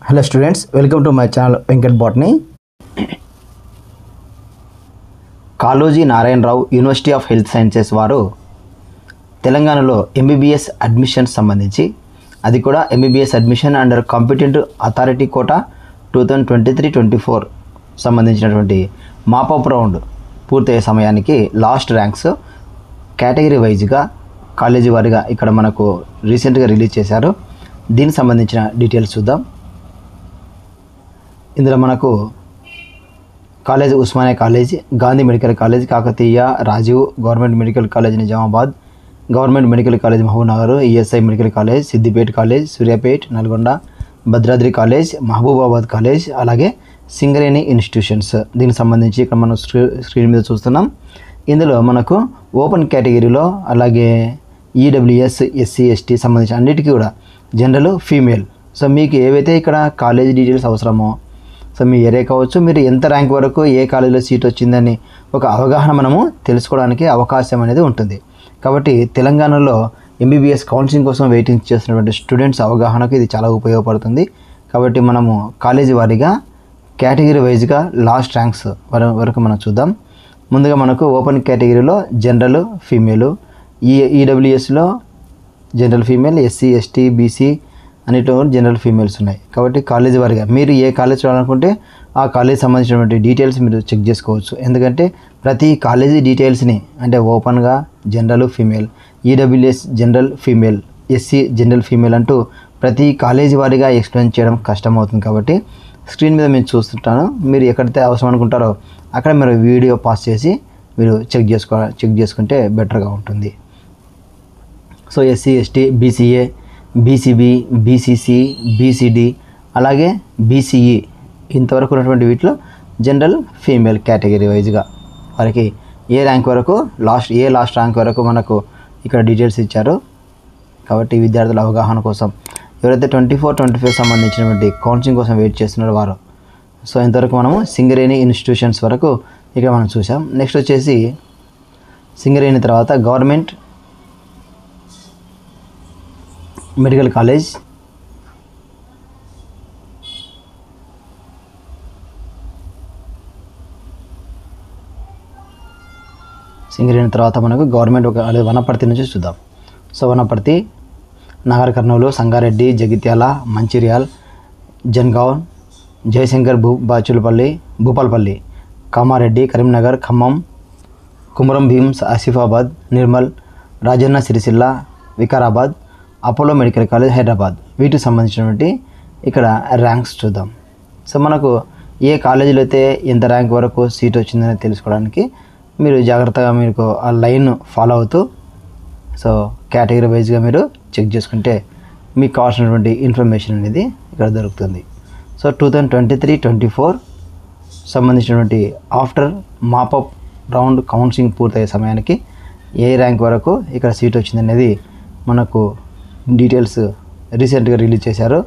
Hello students, welcome to my channel Venkat Botany. Kaloji Narayana Rao university of health sciences వారు తెలంగాణలో MBBS admission సంబంధించి అది కూడా MBBS admission under competent authority quota 2023-24 సంబంధించినటువంటి mop up round పూర్తయ్యే సమయానికి లాస్ట్ ర్యాంక్స్ కేటగిరీ వైజ్గా కాలేజీ వారిగా ఇక్కడ మనకు రీసెంట్గా రిలీజ్ చేశారు. దీనికి సంబంధించిన డీటెయిల్స్ చూద్దాం. ఇందులో మనకు college Osmania college, Gandhi medical college, Kakatiya, Rajiv, government medical college Nizamabad, government medical college Mahabubnagar, ESI medical college, Siddipet college, Suryapet, Nalgonda, Bhadradri college, Mahabubabad college, అలాగే సింగరేణి ఇన్స్టిట్యూషన్స్. దీనికి సంబంధించి ఇక్కడ మనం స్క్రీన్ మీద చూస్తున్నాం. ఇందులో మనకు ఓపెన్ కేటగిరీలో అలాగే ఈడబ్ల్యూఎస్, ఎస్సీ, ఎస్టీ సంబంధించి అన్నిటికీ కూడా జనరల్, ఫీమేల్. సో మీకు ఏవైతే ఇక్కడ కాలేజ్ డీటెయిల్స్ అవసరమో, సో మీ ఏరియా కావచ్చు, మీరు ఎంత ర్యాంక్ వరకు ఏ కాలేజీలో సీట్ వచ్చిందని ఒక అవగాహన మనము తెలుసుకోవడానికి అవకాశం అనేది ఉంటుంది. కాబట్టి తెలంగాణలో ఎంబీబీఎస్ కౌన్సిలింగ్ కోసం వెయిటింగ్ చేస్తున్నటువంటి స్టూడెంట్స్ అవగాహనకు ఇది చాలా ఉపయోగపడుతుంది. కాబట్టి మనము కాలేజీ వారీగా కేటగిరీ వైజ్గా లాస్ట్ ర్యాంక్స్ వరకు మనం చూద్దాం. ముందుగా మనకు ఓపెన్ కేటగిరీలో జనరల్, ఫీమేలు, ఈడబ్ల్యూఎస్లో general female, SC, ST, BC అన్నిట్లో జనరల్ ఫీమేల్స్ ఉన్నాయి. కాబట్టి కాలేజీ వారిగా మీరు ఏ కాలేజ్ చూడాలనుకుంటే ఆ కాలేజ్ సంబంధించినటువంటి డీటెయిల్స్ మీరు చెక్ చేసుకోవచ్చు. ఎందుకంటే ప్రతి కాలేజీ డీటెయిల్స్ని అంటే ఓపెన్గా general, female, EWS general, female, SC general, female అంటూ ప్రతి కాలేజీ వారిగా ఎక్స్ప్లెయిన్ చేయడం కష్టమవుతుంది. కాబట్టి స్క్రీన్ మీద నేను చూస్తుంటాను. మీరు ఎక్కడైతే అవసరం అనుకుంటారో అక్కడ మీరు వీడియో పాస్ చేసి మీరు చెక్ చేసుకుంటే బెటర్గా ఉంటుంది. So SC, ST, BCA, BCB, BCC, BCD, అలాగే బీసీఈ ఇంతవరకు ఉన్నటువంటి వీటిలో జనరల్, ఫీమేల్ కేటగిరీ వైజ్గా వారికి ఏ ర్యాంక్ వరకు లాస్ట్ ర్యాంక్ వరకు మనకు ఇక్కడ డీటెయిల్స్ ఇచ్చారు. కాబట్టి విద్యార్థుల అవగాహన కోసం ఎవరైతే 24-25 సంబంధించినటువంటి కౌన్సిలింగ్ కోసం వెయిట్ చేస్తున్నారో వారు. సో ఇంతవరకు మనము సింగరేణి ఇన్స్టిట్యూషన్స్ వరకు ఇక్కడ మనం చూసాం. నెక్స్ట్ వచ్చేసి సింగరేణి తర్వాత గవర్నమెంట్ మెడికల్ కాలేజ్, సింగరేణి తర్వాత మనకు గవర్నమెంట్ అదే వనపర్తి నుంచి చూద్దాం. So Wanaparthy, Nagar Kurnool, Sangareddy, Jagtial, Mancherial, Jangaon, Jayashankar, Bhupalpally, Kamareddy, Karimnagar, Khammam, Kumuram Bheem, Asifabad, Nirmal, Rajanna Sircilla, Vikarabad, Apollo medical college, Hyderabad. వీటికి సంబంధించినటువంటి ఇక్కడ ర్యాంక్స్ చూద్దాం. సో మనకు ఏ కాలేజీలో అయితే ఎంత ర్యాంక్ వరకు సీట్ వచ్చిందని తెలుసుకోవడానికి మీరు జాగ్రత్తగా మీకు ఆ లైన్ ఫాలో అవుతూ సో కేటగిరీ వైజ్గా మీరు చెక్ చేసుకుంటే మీకు కావాల్సినటువంటి ఇన్ఫర్మేషన్ అనేది ఇక్కడ దొరుకుతుంది. సో 2023-24 సంబంధించినటువంటి ఆఫ్టర్ మాపప్ రౌండ్ కౌన్సిలింగ్ పూర్తయ్యే సమయానికి ఏ ర్యాంక్ వరకు ఇక్కడ సీట్ వచ్చిందనేది మనకు డీటెయిల్స్ రీసెంట్గా రిలీజ్ చేశారు.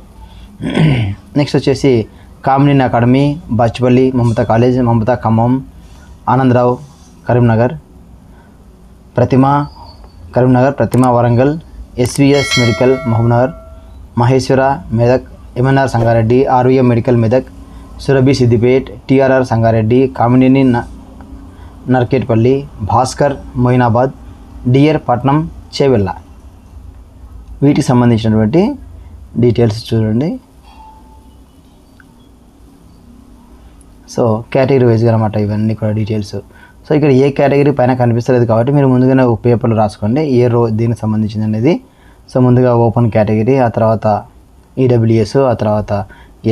నెక్స్ట్ వచ్చేసి Kamineni academy, Bachupally, Mamata college, Mamata Khammam, Anandrao Karimnagar, Pratima Warangal, SVS medical Mahabubnagar, Maheshwara Medak, MNR Sangareddy, RVM medical Medak, Surabhi Siddipet, TRR Sangareddy, Kamineni Narketpally, Bhaskar Moinabad, DR Patnam, Chevella. వీటికి సంబంధించినటువంటి డీటెయిల్స్ చూడండి. సో కేటగిరీ వైజ్గా అనమాట ఇవన్నీ కూడా డీటెయిల్స్. సో ఇక్కడ ఏ కేటగిరీ పైన కనిపిస్తలేదు కాబట్టి మీరు ముందుగానే ఒక పేపర్లో రాసుకోండి ఏ దీనికి సంబంధించింది అనేది. సో ముందుగా ఓపెన్ కేటగిరీ, ఆ తర్వాత ఈడబ్ల్యూఎస్, ఆ తర్వాత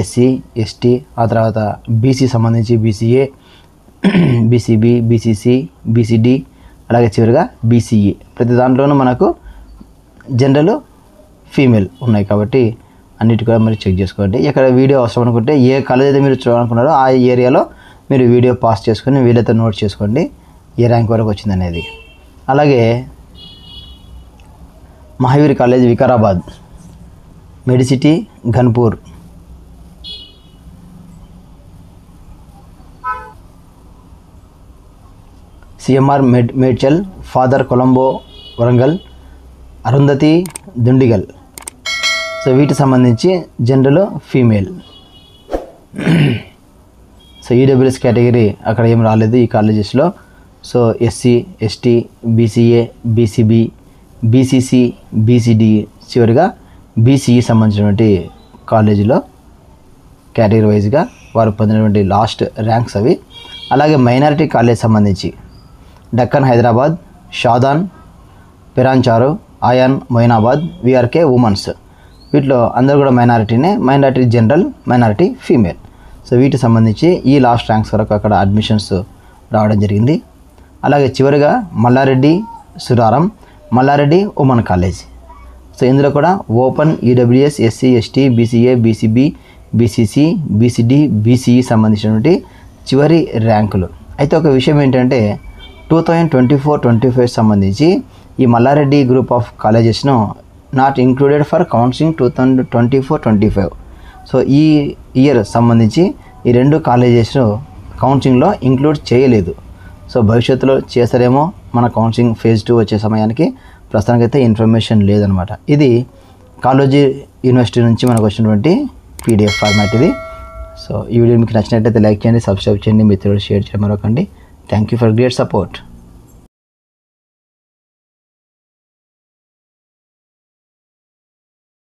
ఎస్సీ, ఎస్టీ, ఆ తర్వాత బీసీ సంబంధించి బీసీఏ, బీసీబీ, బీసీసీ, బీసీడీ, అలాగే చివరిగా బీసీఈ. ప్రతి దాంట్లోనూ మనకు జనరల్, ఫీమేల్ ఉన్నాయి. కాబట్టి అన్నిటి కూడా మీరు చెక్ చేసుకోండి. ఇక్కడ వీడియో అవసరం అనుకుంటే ఏ కాలేజ్ అయితే మీరు చూడాలనుకున్నారో ఆ ఏరియాలో మీరు వీడియో పాస్ చేసుకొని వీళ్ళతో నోట్ చేసుకోండి ఏ ర్యాంక్ వరకు వచ్చిందనేది. అలాగే Mahavir college Vikarabad, Medicity Ghanpur, CMR Medchal, Father Colombo Warangal, Arundhati Dundigal. So వీటికి సంబంధించి general, female so EWS category అక్కడ ఏం రాలేదు ఈ కాలేజెస్లో. So SC, ST, BCA, BCB, BCC, BCD, చివరిగా బీసీఈ సంబంధించినటువంటి కాలేజీలో కేటగిరీ వైజ్గా వారు పొందినటువంటి లాస్ట్ ర్యాంక్స్ అవి. అలాగే మైనారిటీ కాలేజ్ సంబంధించి డక్కన్ హైదరాబాద్, షాదాన్, పిరాంచారు, ఆయాన్ మొయినాబాద్, విఆర్కే ఉమెన్స్, వీటిలో అందరూ కూడా మైనారిటీనే. Minority general, minority female. So వీటికి సంబంధించి ఈ లాస్ట్ ర్యాంక్స్ వరకు అక్కడ అడ్మిషన్స్ రావడం జరిగింది. అలాగే చివరిగా Mallareddy Suraram, Mallareddy women college. So ఇందులో కూడా open, EWS, SC, ST, BCA, BCB, BCC, BCD, BCE సంబంధించినటువంటి చివరి ర్యాంకులు. అయితే ఒక విషయం ఏంటంటే 2024-25 సంబంధించి ఈ మల్లారెడ్డి గ్రూప్ ఆఫ్ కాలేజెస్ను not included for counselling 2024-25. So ఈ ఇయర్ సంబంధించి ఈ రెండు కాలేజెస్ను కౌన్సిలింగ్లో ఇంక్లూడ్ చేయలేదు. సో భవిష్యత్తులో చేస్తారేమో మన కౌన్సిలింగ్ ఫేజ్ 2 వచ్చే సమయానికి. ప్రస్తుతానికైతే ఇన్ఫర్మేషన్ లేదనమాట. ఇది కాలేజీ యూనివర్సిటీ నుంచి మనకు వచ్చినటువంటి PDF ఫార్మాట్ ఇది. సో ఈ వీడియో మీకు నచ్చినట్లయితే లైక్ చేయండి, సబ్స్క్రైబ్ చేయండి, మిత్రులు షేర్ చేయడం మరొకండి. Thank you for great support.